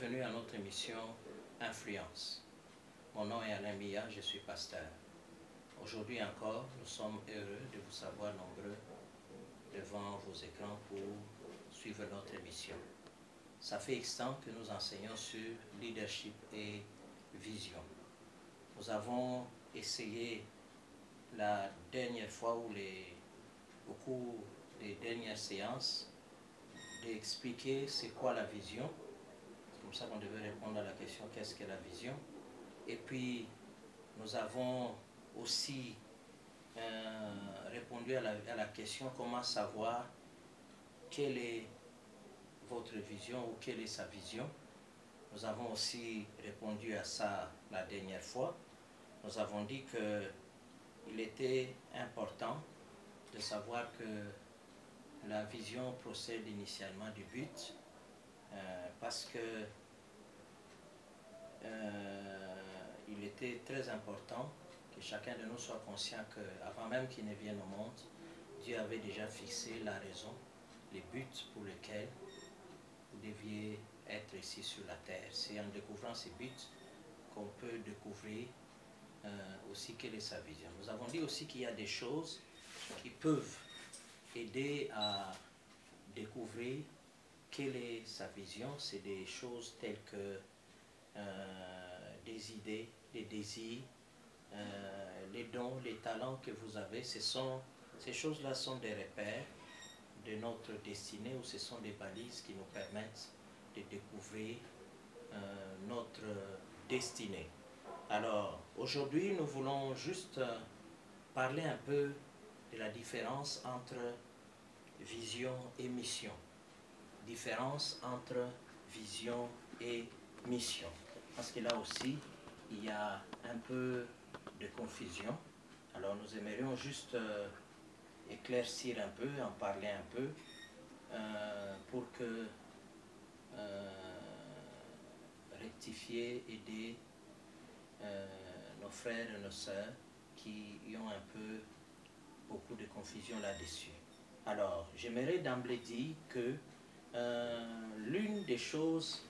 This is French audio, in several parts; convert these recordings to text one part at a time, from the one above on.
bienvenue à notre émission Influence. Mon nom est Alain Mia, je suis pasteur. Aujourd'hui encore, nous sommes heureux de vous savoir nombreux devant vos écrans pour suivre notre émission. Ça fait X temps que nous enseignons sur leadership et vision. Nous avons essayé la dernière fois au cours des dernières séances d'expliquer c'est quoi la vision. C'est comme ça qu'on devait répondre à la question qu'est-ce que la vision. Et puis nous avons aussi répondu à la question comment savoir quelle est votre vision ou quelle est sa vision. Nous avons aussi répondu à ça la dernière fois. Nous avons dit qu'il était important de savoir que la vision procède initialement du but parce que il était très important que chacun de nous soit conscient qu'avant même qu'il ne vienne au monde, Dieu avait déjà fixé la raison, les buts pour lesquels vous deviez être ici sur la terre. C'est en découvrant ces buts qu'on peut découvrir aussi quelle est sa vision. Nous avons dit aussi qu'il y a des choses qui peuvent aider à découvrir quelle est sa vision. C'est des choses telles que des idées, des désirs, les dons, les talents que vous avez. Ces choses-là sont des repères de notre destinée ou ce sont des balises qui nous permettent de découvrir notre destinée. Alors, aujourd'hui, nous voulons juste parler un peu de la différence entre vision et mission. Différence entre vision et mission. Parce que là aussi, il y a un peu de confusion. Alors, nous aimerions juste éclaircir un peu, en parler un peu, pour que rectifier, aider nos frères et nos sœurs qui ont un peu beaucoup de confusion là-dessus. Alors, j'aimerais d'emblée dire que l'une des choses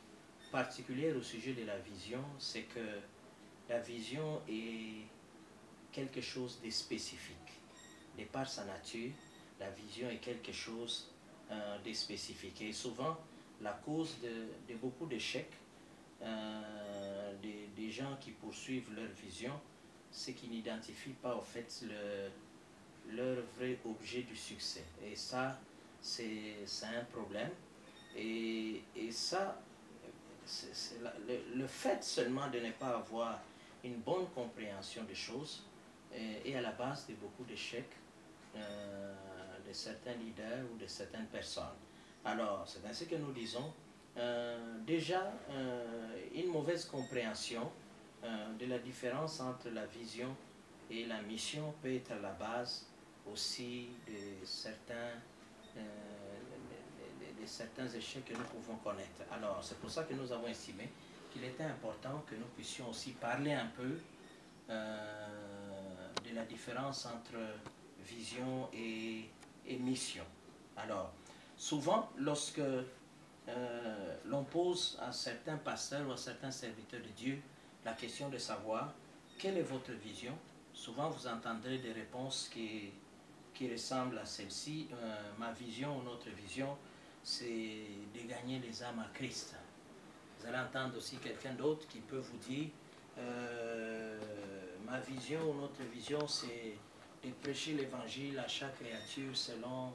particulières au sujet de la vision, c'est que la vision est quelque chose de spécifique. De par sa nature, la vision est quelque chose de spécifique. Et souvent, la cause de beaucoup d'échecs, des gens qui poursuivent leur vision, c'est qu'ils n'identifient pas au fait leur vrai objet du succès. Et ça, c'est un problème. Et ça, le fait seulement de ne pas avoir une bonne compréhension des choses est à la base de beaucoup d'échecs de certains leaders ou de certaines personnes. Alors, c'est ainsi que nous disons, déjà, une mauvaise compréhension de la différence entre la vision et la mission peut être à la base aussi de certains échecs que nous pouvons connaître. Alors, c'est pour ça que nous avons estimé qu'il était important que nous puissions aussi parler un peu de la différence entre vision et mission. Alors, souvent, lorsque l'on pose à certains pasteurs ou à certains serviteurs de Dieu la question de savoir quelle est votre vision, souvent vous entendrez des réponses qui ressemblent à celle-ci. Ma vision ou notre vision, c'est de gagner les âmes à Christ. Vous allez entendre aussi quelqu'un d'autre qui peut vous dire ma vision ou notre vision, c'est de prêcher l'évangile à chaque créature selon,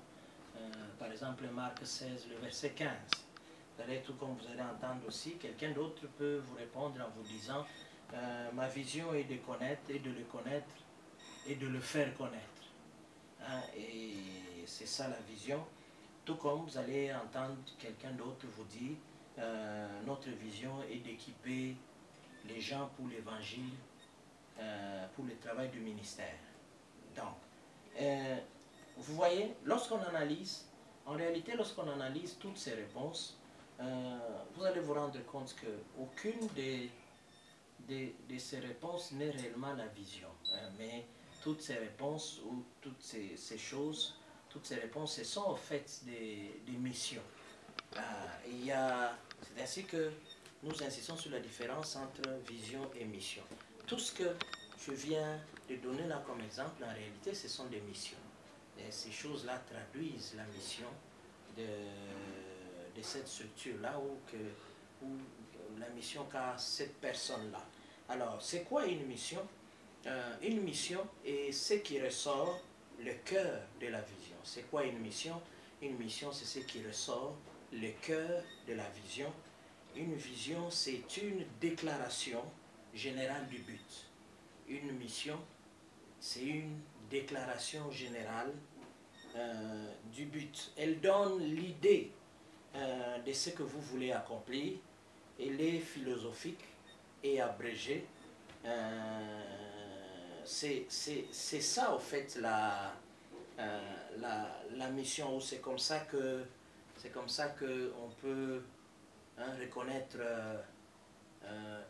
par exemple, Marc 16, le verset 15. Vous allez, tout comme vous allez entendre aussi, quelqu'un d'autre peut vous répondre en vous disant ma vision est de connaître et de le connaître et de le faire connaître. Hein, et c'est ça la vision. Tout comme vous allez entendre quelqu'un d'autre vous dire notre vision est d'équiper les gens pour l'évangile, pour le travail du ministère. Donc, vous voyez, lorsqu'on analyse, en réalité, lorsqu'on analyse toutes ces réponses, vous allez vous rendre compte qu'aucune de ces réponses n'est réellement la vision. Mais toutes ces réponses ou toutes ces choses, toutes ces réponses, ce sont en fait des missions. C'est ainsi que nous insistons sur la différence entre vision et mission. Tout ce que je viens de donner là comme exemple, en réalité, ce sont des missions. Et ces choses-là traduisent la mission de cette structure-là où la mission qu'a cette personne-là. Alors, c'est quoi une mission? Une mission est ce qui ressort le cœur de la vision. C'est quoi une mission? Une mission, c'est ce qui ressort le cœur de la vision. Une vision, c'est une déclaration générale du but. Une mission, c'est une déclaration générale du but. Elle donne l'idée de ce que vous voulez accomplir. Elle est philosophique et abrégée. C'est ça, au fait, la mission. C'est comme ça que on peut reconnaître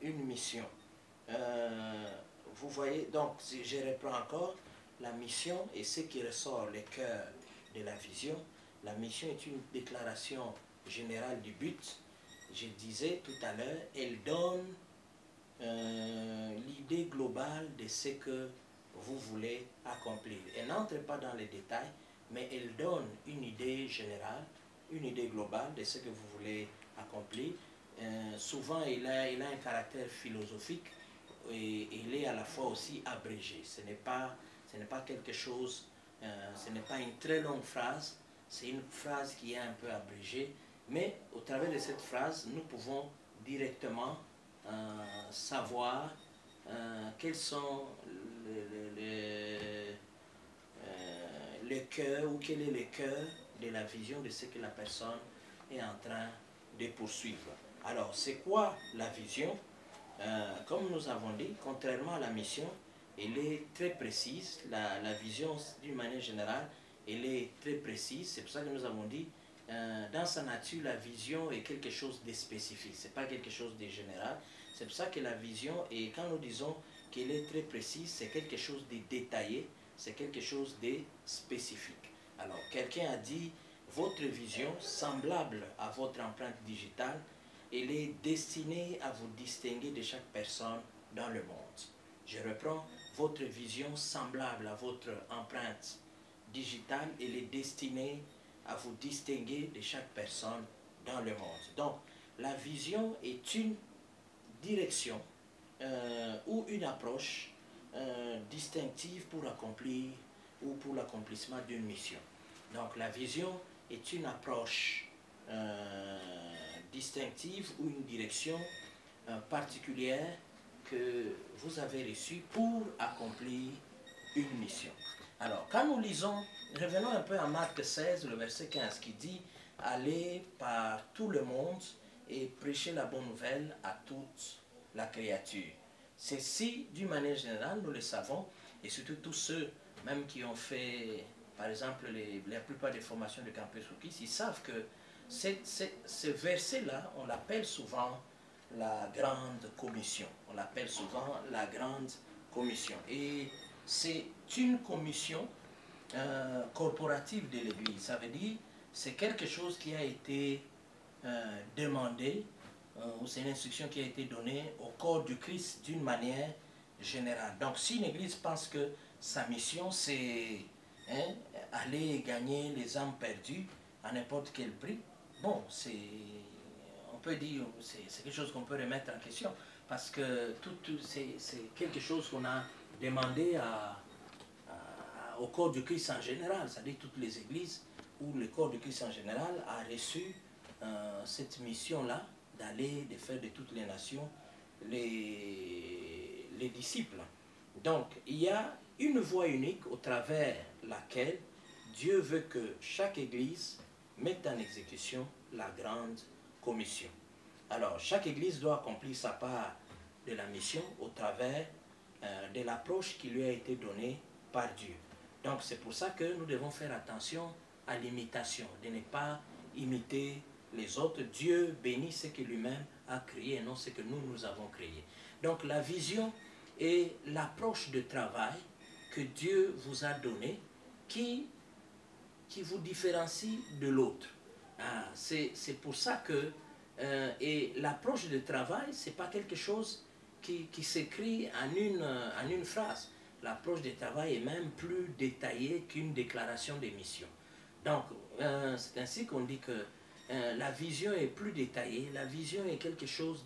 une mission. Vous voyez, donc, si je reprends encore, la mission est ce qui ressort le cœur de la vision. La mission est une déclaration générale du but. Je disais tout à l'heure, elle donne l'idée globale de ce que vous voulez accomplir. Elle n'entre pas dans les détails, mais elle donne une idée générale, une idée globale de ce que vous voulez accomplir. Souvent, il a un caractère philosophique et il est à la fois aussi abrégé. Ce n'est pas quelque chose, ce n'est pas une très longue phrase, c'est une phrase qui est un peu abrégée, mais au travers de cette phrase, nous pouvons directement savoir quels sont le cœur, ou quel est le cœur de la vision de ce que la personne est en train de poursuivre. Alors, c'est quoi la vision? Comme nous avons dit, contrairement à la mission, elle est très précise. La vision, d'une manière générale, elle est très précise. C'est pour ça que nous avons dit, dans sa nature, la vision est quelque chose de spécifique. Ce n'est pas quelque chose de général. C'est pour ça que la vision, et quand nous disons qu'elle est très précise, c'est quelque chose de détaillé, c'est quelque chose de spécifique. Alors, quelqu'un a dit, votre vision, semblable à votre empreinte digitale, elle est destinée à vous distinguer de chaque personne dans le monde. Je reprends, votre vision semblable à votre empreinte digitale, elle est destinée à vous distinguer de chaque personne dans le monde. Donc, la vision est une direction ou une approche distinctive pour accomplir ou pour l'accomplissement d'une mission. Donc, la vision est une approche distinctive ou une direction particulière que vous avez reçue pour accomplir une mission. Alors, quand nous lisons, revenons un peu à Marc 16, le verset 15, qui dit « Allez par tout le monde et prêchez la bonne nouvelle à toute la créature. » Ceci, d'une manière générale, nous le savons, et surtout tous ceux même qui ont fait, par exemple, la plupart des formations de Campus Rookies, ils savent que ce verset-là, on l'appelle souvent la grande commission. On l'appelle souvent la grande commission. Et c'est une commission corporative de l'Église. Ça veut dire c'est quelque chose qui a été demandé, ou c'est une instruction qui a été donnée au corps du Christ d'une manière générale. Donc si une Église pense que sa mission c'est aller gagner les âmes perdues à n'importe quel prix, bon, on peut dire, c'est quelque chose qu'on peut remettre en question, parce que c'est quelque chose qu'on a demandé au corps du Christ en général, c'est-à-dire toutes les églises où le corps du Christ en général a reçu cette mission-là d'aller, de faire de toutes les nations les disciples. Donc, il y a une voie unique au travers laquelle Dieu veut que chaque église mette en exécution la grande commission. Alors, chaque église doit accomplir sa part de la mission au travers de l'approche qui lui a été donnée par Dieu. Donc, c'est pour ça que nous devons faire attention à l'imitation, de ne pas imiter les autres. Dieu bénit ce que lui-même a créé et non ce que nous avons créé. Donc, la vision est l'approche de travail que Dieu vous a donnée qui vous différencie de l'autre. C'est pour ça que Et l'approche de travail, ce n'est pas quelque chose qui s'écrit en une phrase. L'approche de travail est même plus détaillée qu'une déclaration de mission. Donc, c'est ainsi qu'on dit que la vision est plus détaillée. La vision est quelque chose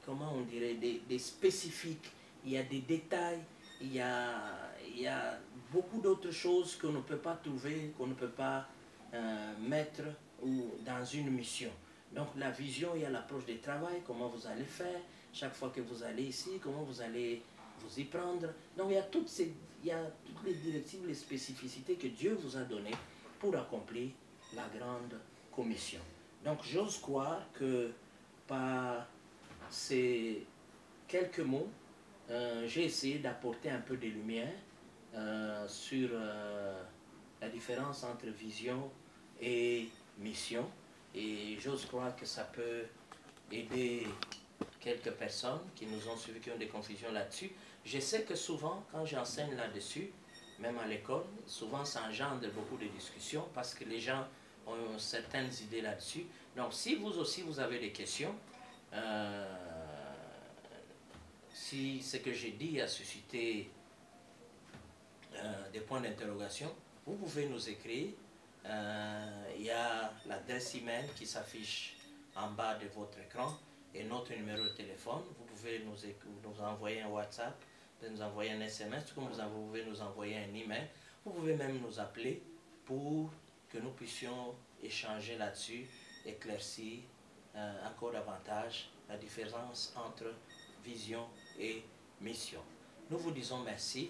comment on dirait, des spécifiques. Il y a des détails, il y a beaucoup d'autres choses qu'on ne peut pas trouver, qu'on ne peut pas mettre dans une mission. Donc la vision, il y a l'approche du travail, comment vous allez faire, chaque fois que vous allez ici, comment vous allez vous y prendre. Donc il y a toutes les directives, les spécificités que Dieu vous a données pour accomplir la grande commission. Donc j'ose croire que par ces quelques mots, j'ai essayé d'apporter un peu de lumière sur la différence entre vision et mission. Et j'ose croire que ça peut aider quelques personnes qui nous ont suivis, qui ont des confusions là-dessus. Je sais que souvent, quand j'enseigne là-dessus, même à l'école, souvent ça engendre beaucoup de discussions parce que les gens ont certaines idées là-dessus. Donc si vous aussi vous avez des questions, si ce que j'ai dit a suscité des points d'interrogation, vous pouvez nous écrire. Il y a l'adresse email qui s'affiche en bas de votre écran et notre numéro de téléphone. Vous pouvez nous envoyer un WhatsApp, vous pouvez nous envoyer un SMS, tout comme vous pouvez nous envoyer un email. Vous pouvez même nous appeler pour que nous puissions échanger là-dessus, éclaircir encore davantage la différence entre vision et mission. Nous vous disons merci,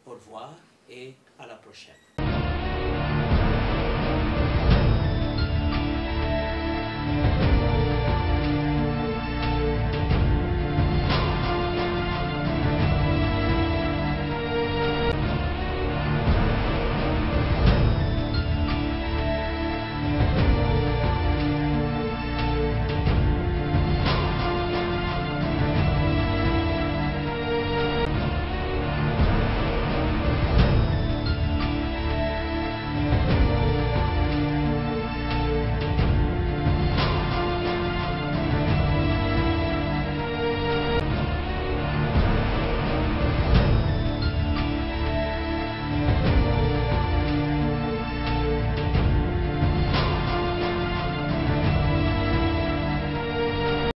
au revoir et à la prochaine.